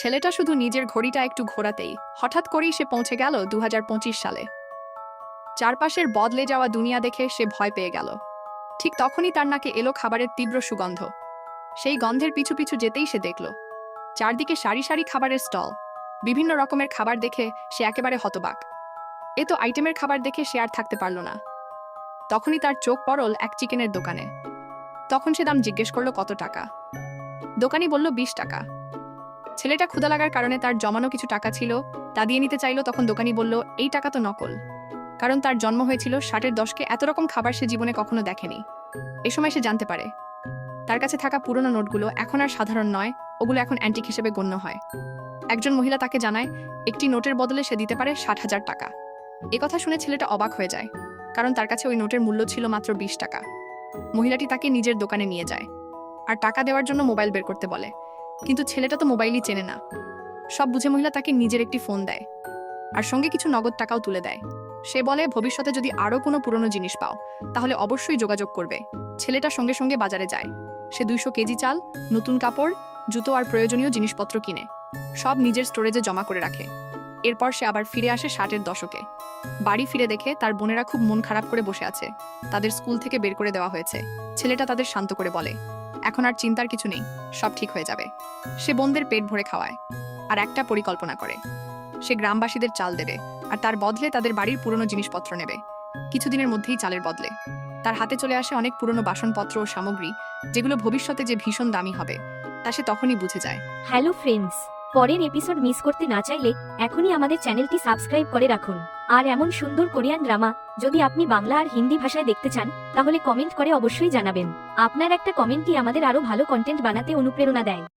ছেলেটা শুধু নিজের ঘড়িটা একটু ঘোরাতেই হঠাৎ করেই সে পৌঁছে গেল 2025 সালে। চারপাশের বদলে যাওয়া দুনিয়া দেখে সে ভয় পেয়ে গেল। ঠিক তখনই তার নাকে এলো খাবারের তীব্র সুগন্ধ। সেই গন্ধের পিছু পিছু যেতেই সে দেখল চারদিকে সারি সারি খাবারের স্টল। বিভিন্ন রকমের খাবার দেখে সে একেবারে হতবাক। এ তো আইটেমের খাবার দেখে সে আর থাকতে পারল না। তখনই তার চোখ পড়ল এক চিকেনের দোকানে। তখন সে দাম জিজ্ঞেস করলো কত টাকা। দোকানি বলল 20 টাকা। ছেলেটা ক্ষুধা লাগার কারণে তার জমানো কিছু টাকা ছিল, তা দিয়ে নিতে চাইলো। তখন দোকানি বলল, এই টাকা তো নকল, কারণ তার জন্ম হয়েছিল 60-এর দশকে, এত রকম খাবার সে জীবনে কখনো দেখেনি। এ সময় সে জানতে পারে তার কাছে থাকা পুরনো নোটগুলো এখন আর সাধারণ নয়, ওগুলো এখন অ্যান্টিক হিসেবে গণ্য হয়। একজন মহিলা তাকে জানায় একটি নোটের বদলে সে দিতে পারে 60,000 টাকা। কথা শুনে ছেলেটা অবাক হয়ে যায়, কারণ তার কাছে ওই নোটের মূল্য ছিল মাত্র 20 টাকা। মহিলাটি তাকে নিজের দোকানে নিয়ে যায় আর টাকা দেওয়ার জন্য মোবাইল বের করতে বলে, কিন্তু ছেলেটা তো মোবাইলই চেনে না। সব বুঝে মহিলা তাকে নিজের একটি ফোন দেয় আর সঙ্গে কিছু নগদ টাকাও তুলে দেয়। সে বলে, ভবিষ্যতে যদি আরও কোনো পুরনো জিনিস পাও তাহলে অবশ্যই যোগাযোগ করবে। ছেলেটা সঙ্গে সঙ্গে বাজারে যায়। সে 200 কেজি চাল, নতুন কাপড়, জুতো আর প্রয়োজনীয় জিনিসপত্র কিনে সব নিজের স্টোরেজে জমা করে রাখে। এরপর সে আবার ফিরে আসে 60-এর দশকে। বাড়ি ফিরে দেখে তার বোনেরা খুব মন খারাপ করে বসে আছে, তাদের স্কুল থেকে বের করে দেওয়া হয়েছে। ছেলেটা তাদের শান্ত করে বলে, এখন আর চিন্তার কিছু নেই, সব ঠিক হয়ে যাবে। সে বোনদের পেট ভরে খাওয়ায় আর একটা পরিকল্পনা করে। সে গ্রামবাসীদের চাল দেবে আর তার বদলে তাদের বাড়ির পুরনো জিনিসপত্র নেবে। কিছুদিনের মধ্যেই চালের বদলে তার হাতে চলে আসে অনেক পুরনো বাসনপত্র ও সামগ্রী, যেগুলো ভবিষ্যতে যে ভীষণ দামি হবে তা সে তখনই বুঝে যায়। হ্যালো ফ্রেন্ডস, পরের এপিসোড মিস করতে না চাইলে এখনই আমাদের চ্যানেলটি সাবস্ক্রাইব করে রাখুন। আর এমন সুন্দর কোরিয়ান ড্রামা যদি আপনি বাংলা আর হিন্দি ভাষায় দেখতে চান তাহলে কমেন্ট করে অবশ্যই জানাবেন। আপনার একটা কমেন্টই আমাদের আরো ভালো কন্টেন্ট বানাতে অনুপ্রেরণা দেয়।